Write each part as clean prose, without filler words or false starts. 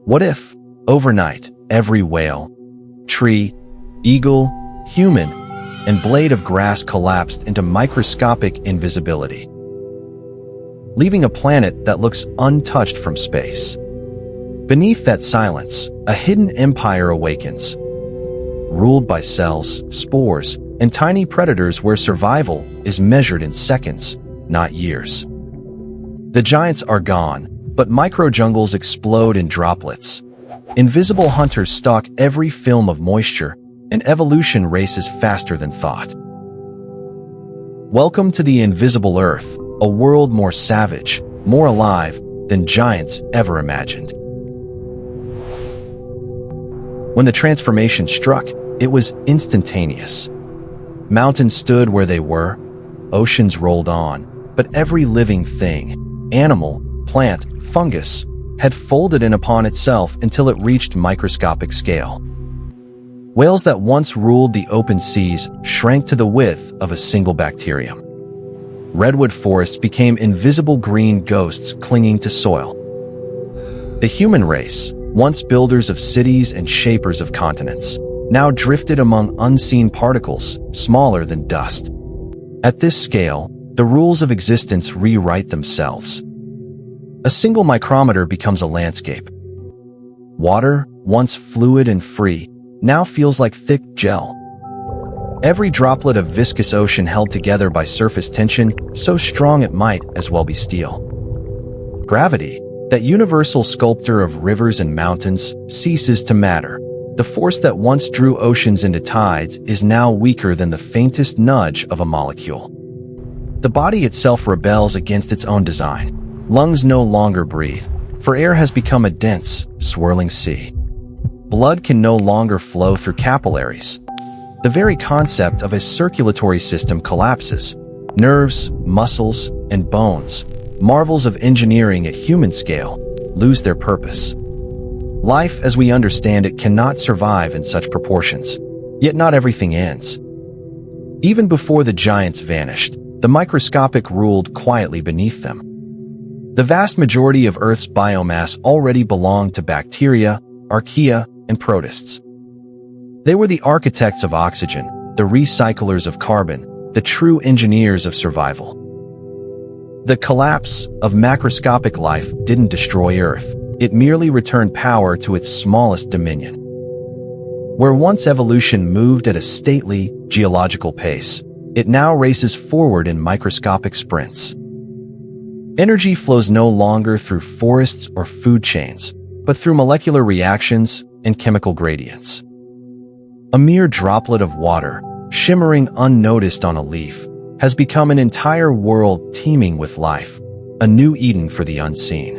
What if, overnight, every whale, tree, eagle, human, and blade of grass collapsed into microscopic invisibility, leaving a planet that looks untouched from space? Beneath that silence, a hidden empire awakens, ruled by cells, spores, and tiny predators where survival is measured in seconds, not years. The giants are gone, but microjungles explode in droplets. Invisible hunters stalk every film of moisture, and evolution races faster than thought. Welcome to the invisible Earth, a world more savage, more alive than giants ever imagined. When the transformation struck, it was instantaneous. Mountains stood where they were, oceans rolled on, but every living thing, animal, plant, fungus, had folded in upon itself until it reached microscopic scale. Whales that once ruled the open seas shrank to the width of a single bacterium. Redwood forests became invisible green ghosts clinging to soil. The human race, once builders of cities and shapers of continents, now drifted among unseen particles, smaller than dust. At this scale, the rules of existence rewrite themselves. A single micrometer becomes a landscape. Water, once fluid and free, now feels like thick gel. Every droplet of viscous ocean held together by surface tension, so strong it might as well be steel. Gravity, that universal sculptor of rivers and mountains, ceases to matter. The force that once drew oceans into tides is now weaker than the faintest nudge of a molecule. The body itself rebels against its own design. Lungs no longer breathe, for air has become a dense, swirling sea. Blood can no longer flow through capillaries. The very concept of a circulatory system collapses. Nerves, muscles, and bones, marvels of engineering at human scale, lose their purpose. Life as we understand it cannot survive in such proportions. Yet not everything ends. Even before the giants vanished, the microscopic ruled quietly beneath them. The vast majority of Earth's biomass already belonged to bacteria, archaea, and protists. They were the architects of oxygen, the recyclers of carbon, the true engineers of survival. The collapse of macroscopic life didn't destroy Earth. It merely returned power to its smallest dominion. Where once evolution moved at a stately, geological pace, it now races forward in microscopic sprints. Energy flows no longer through forests or food chains, but through molecular reactions and chemical gradients. A mere droplet of water, shimmering unnoticed on a leaf, has become an entire world teeming with life, a new Eden for the unseen.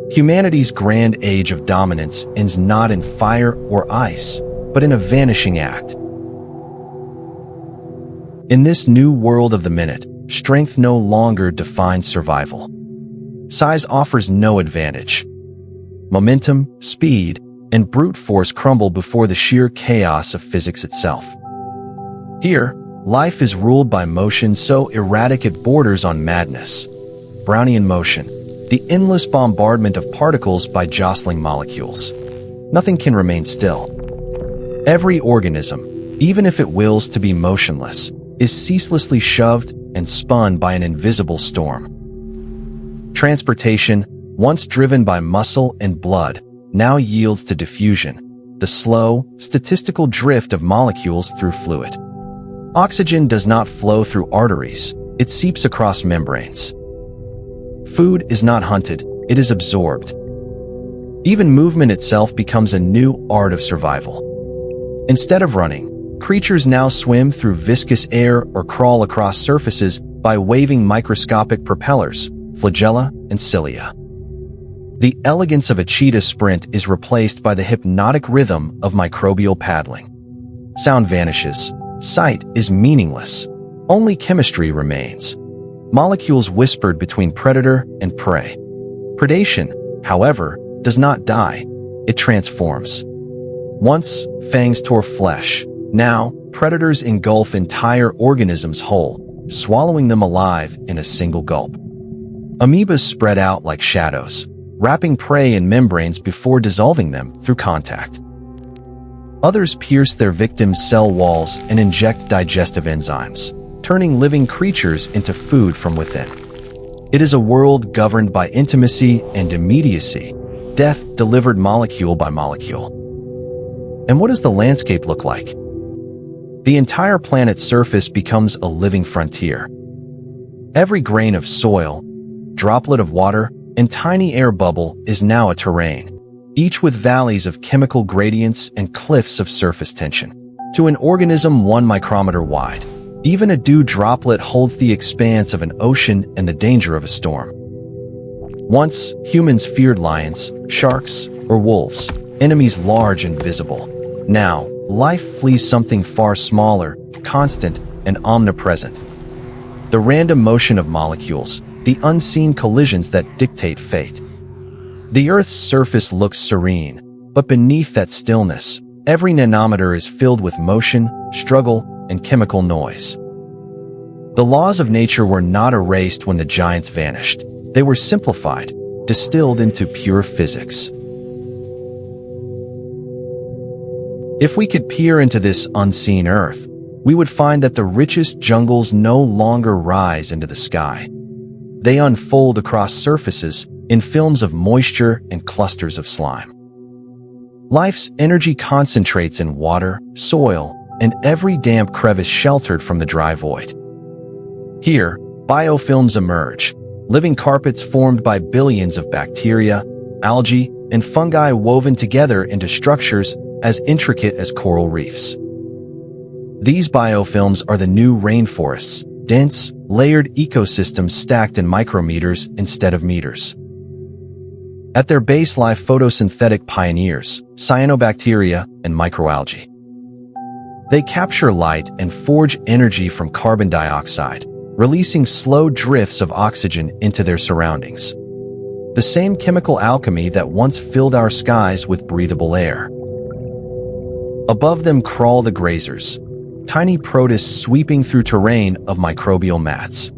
Humanity's grand age of dominance ends not in fire or ice, but in a vanishing act. In this new world of the minute, strength no longer defines survival. Size offers no advantage. Momentum, speed, and brute force crumble before the sheer chaos of physics itself. Here, life is ruled by motion so erratic it borders on madness. Brownian motion, the endless bombardment of particles by jostling molecules. Nothing can remain still. Every organism, even if it wills to be motionless, is ceaselessly shoved and spun by an invisible storm. Transportation, once driven by muscle and blood, now yields to diffusion, the slow, statistical drift of molecules through fluid. Oxygen does not flow through arteries, it seeps across membranes. Food is not hunted, it is absorbed. Even movement itself becomes a new art of survival. Instead of running, creatures now swim through viscous air or crawl across surfaces by waving microscopic propellers, flagella, and cilia. The elegance of a cheetah sprint is replaced by the hypnotic rhythm of microbial paddling. Sound vanishes. Sight is meaningless. Only chemistry remains. Molecules whispered between predator and prey. Predation, however, does not die. It transforms. Once, fangs tore flesh. Now, predators engulf entire organisms whole, swallowing them alive in a single gulp. Amoebas spread out like shadows. wrapping prey in membranes before dissolving them through contact. Others pierce their victims' cell walls and inject digestive enzymes, turning living creatures into food from within. It is a world governed by intimacy and immediacy, death delivered molecule by molecule. And what does the landscape look like? The entire planet's surface becomes a living frontier. Every grain of soil, droplet of water, and tiny air bubble is now a terrain, each with valleys of chemical gradients and cliffs of surface tension. To an organism 1 micrometer wide, even a dew droplet holds the expanse of an ocean and the danger of a storm. Once, humans feared lions, sharks, or wolves, enemies large and visible. Now, life flees something far smaller, constant, and omnipresent. The random motion of molecules, the unseen collisions that dictate fate. The Earth's surface looks serene, but beneath that stillness, every nanometer is filled with motion, struggle, and chemical noise. The laws of nature were not erased when the giants vanished. They were simplified, distilled into pure physics. If we could peer into this unseen Earth, we would find that the richest jungles no longer rise into the sky. They unfold across surfaces in films of moisture and clusters of slime. Life's energy concentrates in water, soil, and every damp crevice sheltered from the dry void. Here, biofilms emerge, living carpets formed by billions of bacteria, algae, and fungi woven together into structures as intricate as coral reefs. These biofilms are the new rainforests, dense, layered ecosystems stacked in micrometers instead of meters. At their base lie photosynthetic pioneers, cyanobacteria, and microalgae. They capture light and forge energy from carbon dioxide, releasing slow drifts of oxygen into their surroundings. The same chemical alchemy that once filled our skies with breathable air. Above them crawl the grazers, tiny protists sweeping through terrain of microbial mats.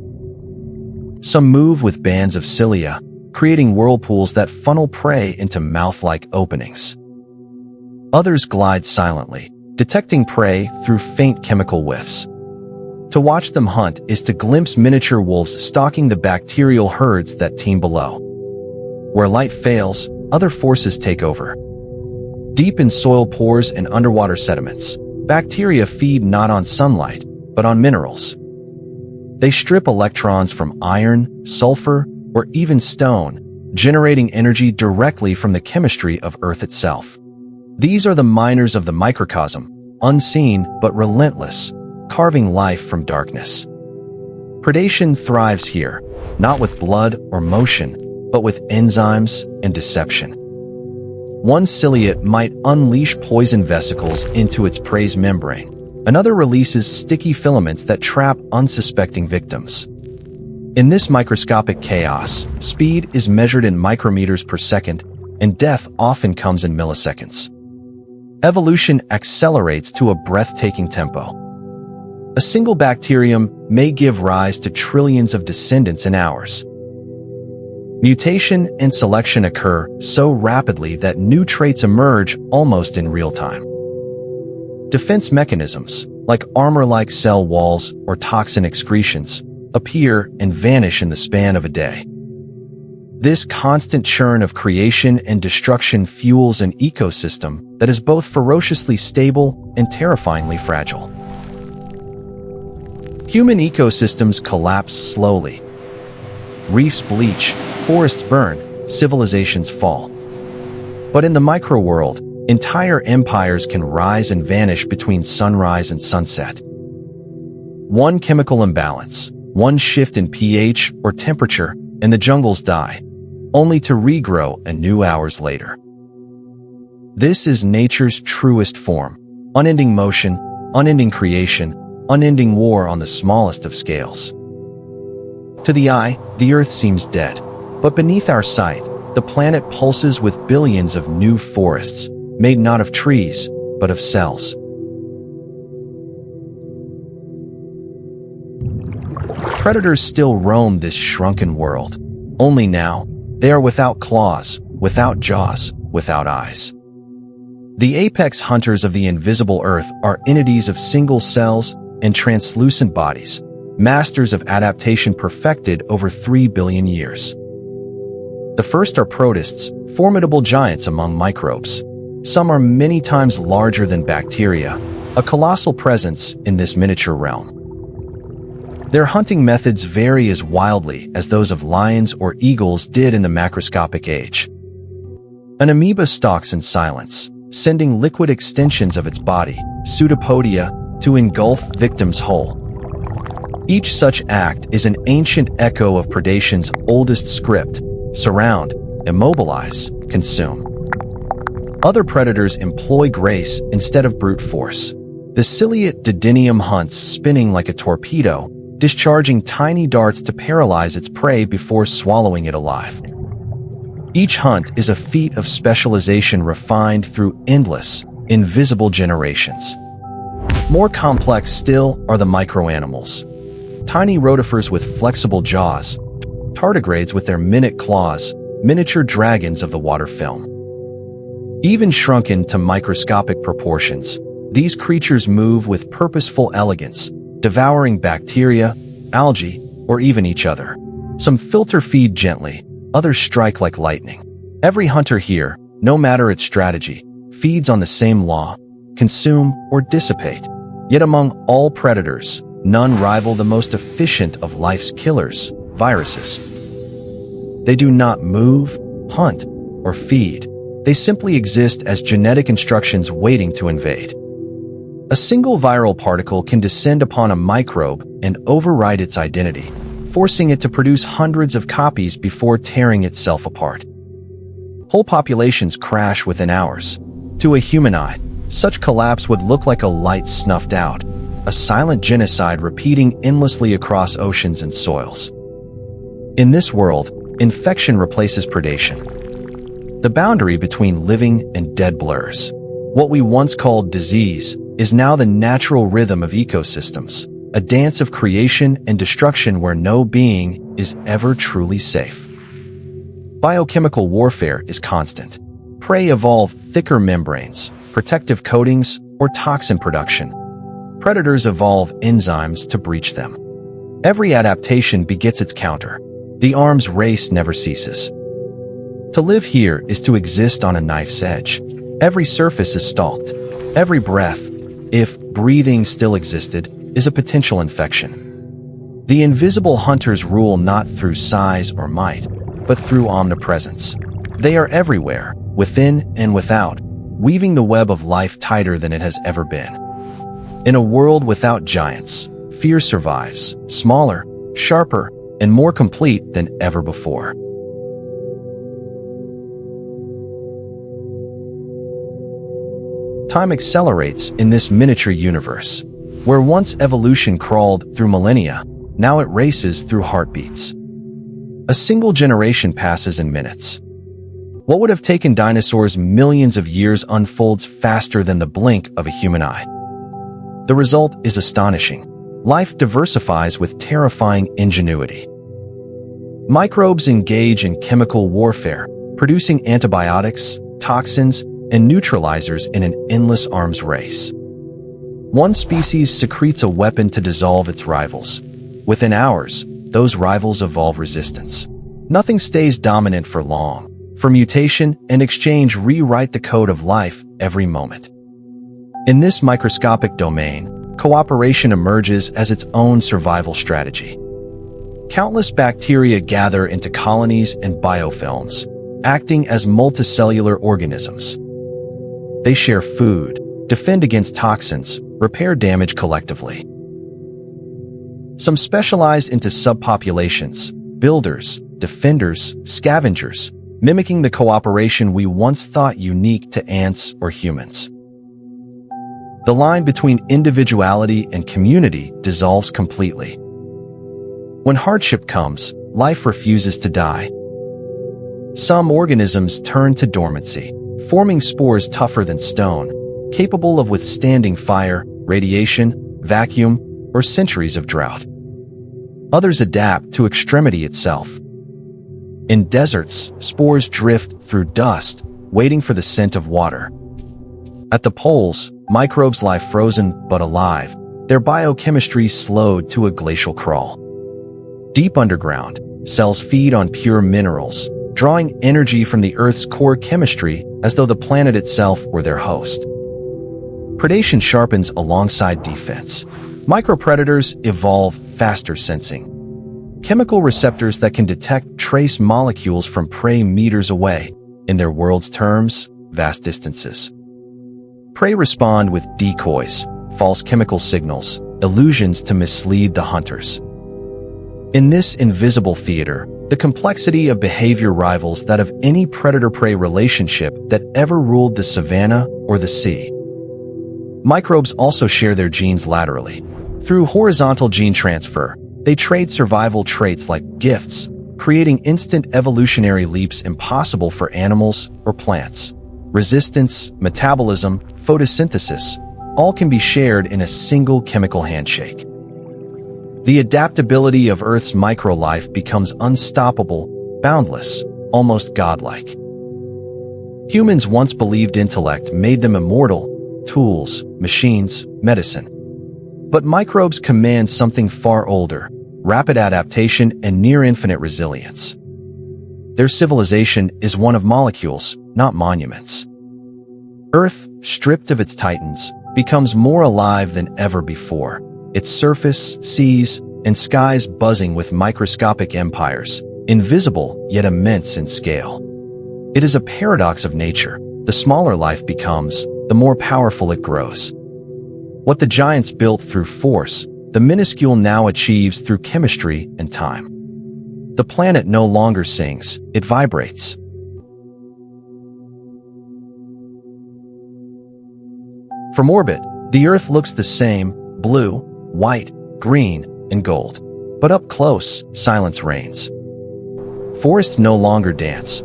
Some move with bands of cilia, creating whirlpools that funnel prey into mouth-like openings. Others glide silently, detecting prey through faint chemical whiffs. To watch them hunt is to glimpse miniature wolves stalking the bacterial herds that teem below. Where light fails, other forces take over. Deep in soil pores and underwater sediments, bacteria feed not on sunlight, but on minerals. They strip electrons from iron, sulfur, or even stone, generating energy directly from the chemistry of Earth itself. These are the miners of the microcosm, unseen but relentless, carving life from darkness. Predation thrives here, not with blood or motion, but with enzymes and deception. One ciliate might unleash poison vesicles into its prey's membrane. Another releases sticky filaments that trap unsuspecting victims. In this microscopic chaos, speed is measured in micrometers per second, and death often comes in milliseconds. Evolution accelerates to a breathtaking tempo. A single bacterium may give rise to trillions of descendants in hours. Mutation and selection occur so rapidly that new traits emerge almost in real time. Defense mechanisms, like armor-like cell walls or toxin excretions, appear and vanish in the span of a day. This constant churn of creation and destruction fuels an ecosystem that is both ferociously stable and terrifyingly fragile. Human ecosystems collapse slowly. Reefs bleach, forests burn, civilizations fall. But in the micro-world, entire empires can rise and vanish between sunrise and sunset. One chemical imbalance, one shift in pH or temperature, and the jungles die, only to regrow anew hours later. This is nature's truest form: unending motion, unending creation, unending war on the smallest of scales. To the eye, the Earth seems dead, but beneath our sight, the planet pulses with billions of new forests, made not of trees, but of cells. Predators still roam this shrunken world. Only now, They are without claws, without jaws, without eyes. The apex hunters of the invisible earth are entities of single cells and translucent bodies, masters of adaptation perfected over 3 billion years. The first are protists, formidable giants among microbes. Some are many times larger than bacteria, a colossal presence in this miniature realm. Their hunting methods vary as wildly as those of lions or eagles did in the macroscopic age. An amoeba stalks in silence, sending liquid extensions of its body, pseudopodia, to engulf victims whole. Each such act is an ancient echo of predation's oldest script: surround, immobilize, consume. Other predators employ grace instead of brute force. The ciliate Didinium hunts spinning like a torpedo, discharging tiny darts to paralyze its prey before swallowing it alive. Each hunt is a feat of specialization refined through endless, invisible generations. More complex still are the microanimals. Tiny rotifers with flexible jaws, tardigrades with their minute claws, miniature dragons of the water film. Even shrunken to microscopic proportions, these creatures move with purposeful elegance, devouring bacteria, algae, or even each other. Some filter feed gently, others strike like lightning. Every hunter here, no matter its strategy, feeds on the same law: consume or dissipate. Yet among all predators, none rival the most efficient of life's killers: viruses. They do not move, hunt, or feed. They simply exist as genetic instructions waiting to invade. A single viral particle can descend upon a microbe and override its identity, forcing it to produce hundreds of copies before tearing itself apart. Whole populations crash within hours. To a human eye, such collapse would look like a light snuffed out, a silent genocide repeating endlessly across oceans and soils. In this world, infection replaces predation. The boundary between living and dead blurs. What we once called disease is now the natural rhythm of ecosystems, a dance of creation and destruction where no being is ever truly safe. Biochemical warfare is constant. Prey evolve thicker membranes, protective coatings, or toxin production. Predators evolve enzymes to breach them. Every adaptation begets its counter. The arms race never ceases. To live here is to exist on a knife's edge. Every surface is stalked. Every breath, if breathing still existed, is a potential infection. The invisible hunters rule not through size or might, but through omnipresence. They are everywhere, within and without, weaving the web of life tighter than it has ever been. In a world without giants, fear survives, smaller, sharper, and more complete than ever before. Time accelerates in this miniature universe. Where once evolution crawled through millennia, now it races through heartbeats. A single generation passes in minutes. What would have taken dinosaurs millions of years unfolds faster than the blink of a human eye. The result is astonishing. Life diversifies with terrifying ingenuity. Microbes engage in chemical warfare, producing antibiotics, toxins, and neutralizers in an endless arms race. One species secretes a weapon to dissolve its rivals. Within hours, those rivals evolve resistance. Nothing stays dominant for long, for mutation and exchange rewrite the code of life every moment. In this microscopic domain, cooperation emerges as its own survival strategy. Countless bacteria gather into colonies and biofilms, acting as multicellular organisms. They share food, defend against toxins, repair damage collectively. Some specialize into subpopulations: builders, defenders, scavengers, mimicking the cooperation we once thought unique to ants or humans. The line between individuality and community dissolves completely. When hardship comes, life refuses to die. Some organisms turn to dormancy, forming spores tougher than stone, capable of withstanding fire, radiation, vacuum, or centuries of drought. Others adapt to extremity itself. In deserts, spores drift through dust, waiting for the scent of water. At the poles, microbes lie frozen but alive, their biochemistry slowed to a glacial crawl. Deep underground, cells feed on pure minerals, drawing energy from the Earth's core chemistry as though the planet itself were their host. Predation sharpens alongside defense. Micropredators evolve faster sensing. Chemical receptors that can detect trace molecules from prey meters away, in their world's terms, vast distances. Prey respond with decoys, false chemical signals, illusions to mislead the hunters. In this invisible theater, the complexity of behavior rivals that of any predator-prey relationship that ever ruled the savanna or the sea. Microbes also share their genes laterally. Through horizontal gene transfer, they trade survival traits like gifts, creating instant evolutionary leaps impossible for animals or plants. Resistance, metabolism, photosynthesis, all can be shared in a single chemical handshake. The adaptability of Earth's microlife becomes unstoppable, boundless, almost godlike. Humans once believed intellect made them immortal, tools, machines, medicine. But microbes command something far older, rapid adaptation and near-infinite resilience. Their civilization is one of molecules, not monuments. Earth, stripped of its titans, becomes more alive than ever before, its surface, seas, and skies buzzing with microscopic empires, invisible yet immense in scale. It is a paradox of nature. The smaller life becomes, the more powerful it grows. What the giants built through force, the minuscule now achieves through chemistry and time. The planet no longer sings, it vibrates. From orbit, the Earth looks the same, blue, white, green, and gold. But up close, silence reigns. Forests no longer dance.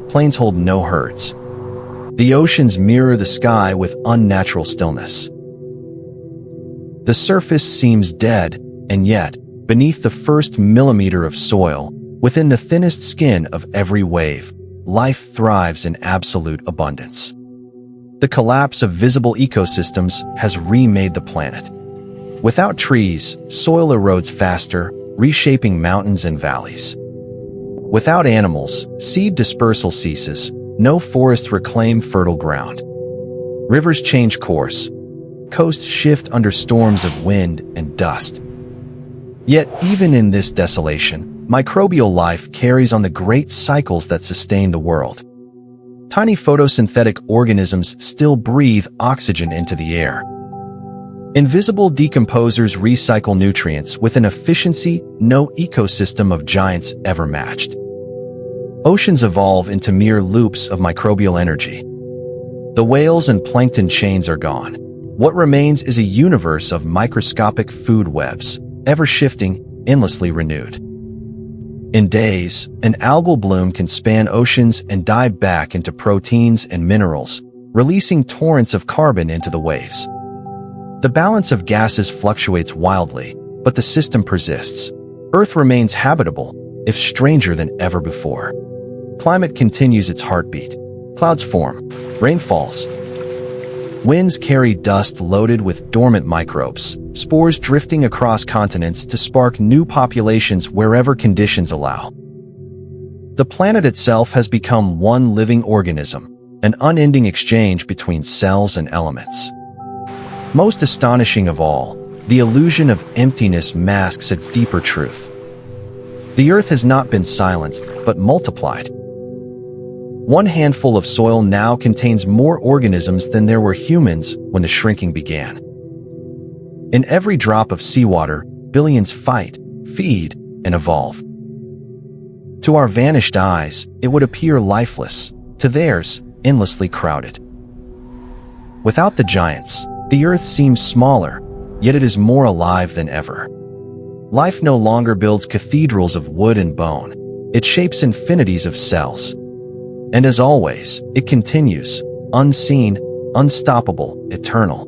Plains hold no herds. The oceans mirror the sky with unnatural stillness. The surface seems dead, and yet, beneath the first millimeter of soil, within the thinnest skin of every wave, life thrives in absolute abundance. The collapse of visible ecosystems has remade the planet. Without trees, soil erodes faster, reshaping mountains and valleys. Without animals, seed dispersal ceases, no forests reclaim fertile ground. Rivers change course. Coasts shift under storms of wind and dust. Yet, even in this desolation, microbial life carries on the great cycles that sustain the world. Tiny photosynthetic organisms still breathe oxygen into the air. Invisible decomposers recycle nutrients with an efficiency no ecosystem of giants ever matched. Oceans evolve into mere loops of microbial energy. The whales and plankton chains are gone. What remains is a universe of microscopic food webs, ever-shifting, endlessly renewed. In days, an algal bloom can span oceans and dive back into proteins and minerals, releasing torrents of carbon into the waves. The balance of gases fluctuates wildly, but the system persists. Earth remains habitable, if stranger than ever before. Climate continues its heartbeat. Clouds form. Rain falls. Winds carry dust loaded with dormant microbes, spores drifting across continents to spark new populations wherever conditions allow. The planet itself has become one living organism, an unending exchange between cells and elements. Most astonishing of all, the illusion of emptiness masks a deeper truth. The Earth has not been silenced, but multiplied. One handful of soil now contains more organisms than there were humans when the shrinking began. In every drop of seawater, billions fight, feed, and evolve. To our vanished eyes, it would appear lifeless, to theirs, endlessly crowded. Without the giants, the Earth seems smaller, yet it is more alive than ever. Life no longer builds cathedrals of wood and bone. It shapes infinities of cells. And as always, it continues, unseen, unstoppable, eternal.